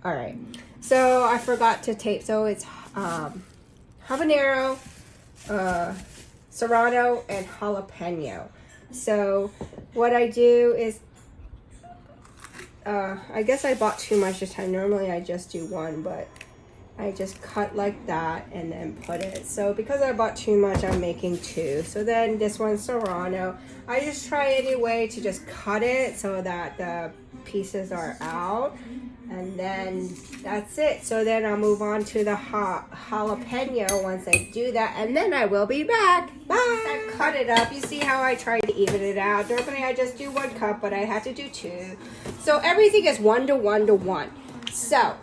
All right. So I forgot to tape. So it's habanero, serrano, and jalapeno. So what I do is, I guess I bought too much this time. Normally I just do one, but I just cut like that and then put it. So because I bought too much, I'm making two. So then this one's serrano. I just try anyway to just cut it so that the pieces are out. And then that's it. So then I'll move on to the jalapeno once I do that. And then I will be back. Bye. I cut it up. You see how I tried to even it out. Normally I just do 1 cup, but I had to do 2. So everything is 1 to 1 to 1. So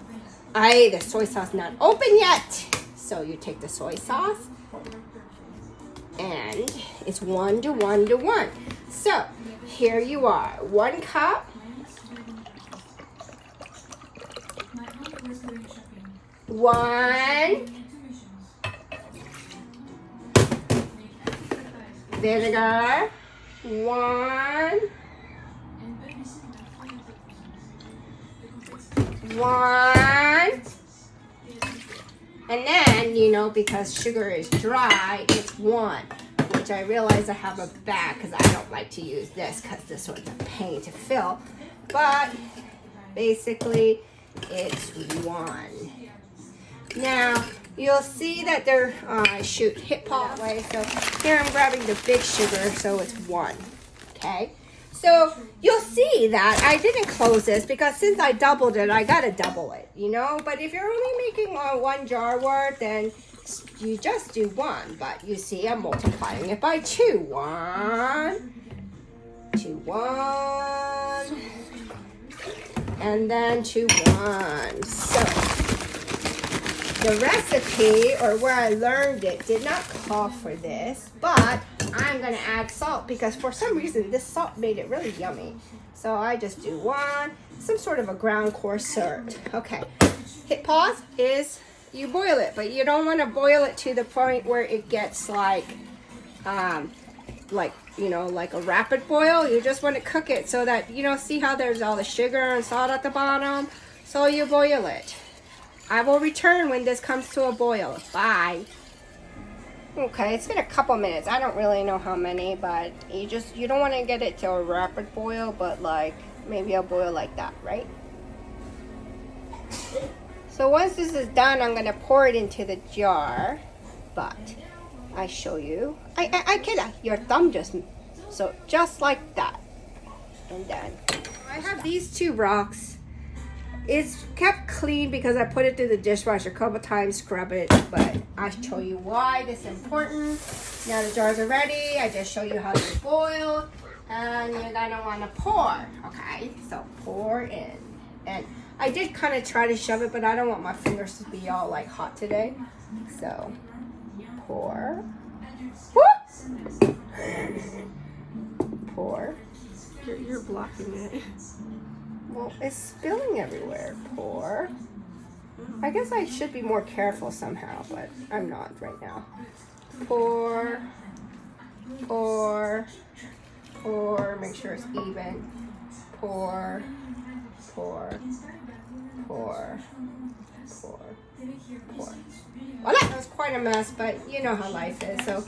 the soy sauce not open yet. So you take the soy sauce. And it's 1 to 1 to 1. So here you are. 1 cup. One vinegar, 1 and then, you know, because sugar is dry, it's 1, which I realize I have a bag because I don't like to use this because this one's a pain to fill, but basically it's 1. Now, you'll see that they're, hit pot away. So here I'm grabbing the big sugar, so it's 1, okay? So you'll see that I didn't close this because since I doubled it, I gotta double it, you know? But if you're only making 1 jar worth, then you just do 1. But you see, I'm multiplying it by 2. 1, 2, 1, and then 2, 1. So the recipe, or where I learned it, did not call for this, but I'm going to add salt because for some reason this salt made it really yummy. So I just do 1, some sort of a ground coarse syrup. Okay, hit pause is you boil it, but you don't want to boil it to the point where it gets like you know, like a rapid boil. You just want to cook it so that, you know, see how there's all the sugar and salt at the bottom? So you boil it. I will return when this comes to a boil. Bye. Okay, it's been a couple minutes. I don't really know how many, but you don't want to get it to a rapid boil, but like maybe a boil like that, right? So once this is done, I'm gonna pour it into the jar, but I show you. I can, your thumb just like that. And then I have these 2 rocks. It's kept clean because I put it through the dishwasher a couple times, scrub it, but I'll show you why this is important. Now the jars are ready. I just show you how to boil, and you're gonna want to pour. Okay, so pour in, and I did kind of try to shove it, but I don't want my fingers to be all like hot today. So pour. Whoop! Pour. You're blocking it. Well, it's spilling everywhere. Pour. I guess I should be more careful somehow, but I'm not right now. Pour. Pour. Pour. Make sure it's even. Pour. Pour. Pour. Pour. Pour. Well, that was quite a mess, but you know how life is. So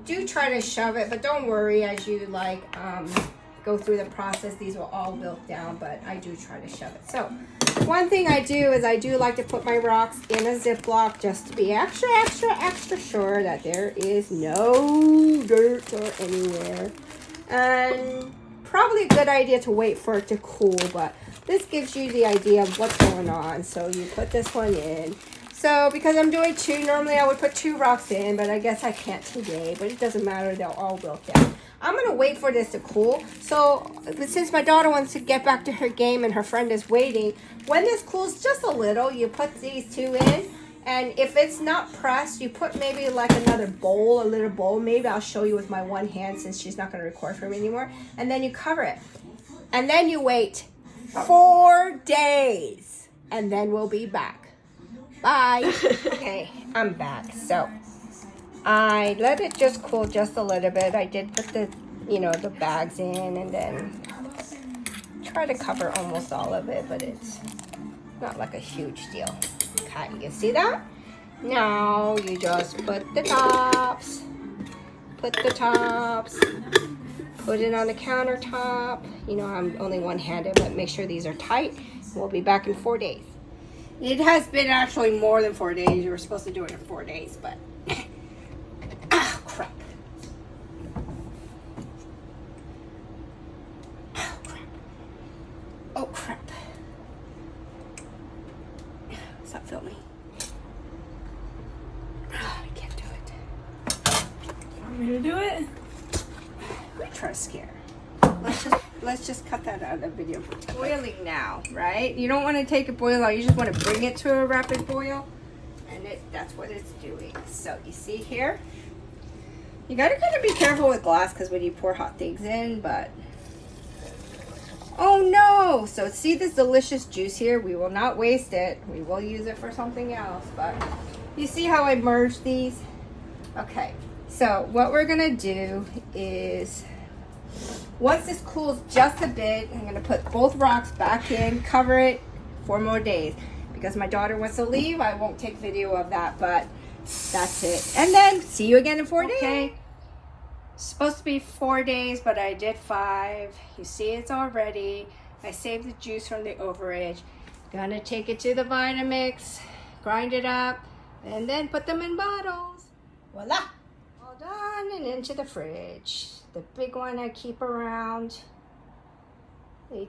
do try to shove it, but don't worry as you like go through the process. These will all wilt down, but I do try to shove it. So one thing I do is I do like to put my rocks in a Ziploc just to be extra sure that there is no dirt or anywhere. And probably a good idea to wait for it to cool, but this gives you the idea of what's going on. So you put this one in. So because I'm doing 2, normally I would put 2 rocks in, but I guess I can't today, but it doesn't matter, they'll all wilt down. I'm going to wait for this to cool. So since my daughter wants to get back to her game and her friend is waiting, when this cools just a little, you put these 2 in. And if it's not pressed, you put maybe like another bowl, a little bowl. Maybe I'll show you with my one hand since she's not going to record for me anymore. And then you cover it. And then you wait 4 days. And then we'll be back. Bye. Okay, I'm back. So I let it just cool just a little bit. I did put the, the bags in and then try to cover almost all of it, but it's Not like a huge deal. Okay, you see that? Now you just put the tops. Put the tops. Put it on the countertop. You know, I'm only one-handed, but make sure these are tight. We'll be back in 4 days. It has been actually more than 4 days. You were supposed to do it in 4 days, but ah, crap. Oh, crap. Oh, crap. Stop filming. I can't do it. You want me to do it? We try to scare. Let's just cut that out of the video. Boiling now, right? You don't want to take a boil out. You just want to bring it to a rapid boil, and that's what it's doing. So you see here, you gotta kind of be careful with glass because when you pour hot things in, but oh no! So see this delicious juice here? We will not waste it. We will use it for something else. But you see how I merged these? Okay. So what we're gonna do is, once this cools just a bit, I'm gonna put both rocks back in, cover it 4 more days. Because my daughter wants to leave, I won't take video of that, but that's it. And then see you again in 4 days. It's supposed to be 4 days, but I did 5. You see it's all ready. I saved the juice from the overage. Gonna take it to the Vitamix, grind it up, and then put them in bottles. Voila! All done and into the fridge. The big one I keep around. They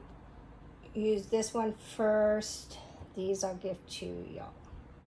use this one first. These I'll give to y'all.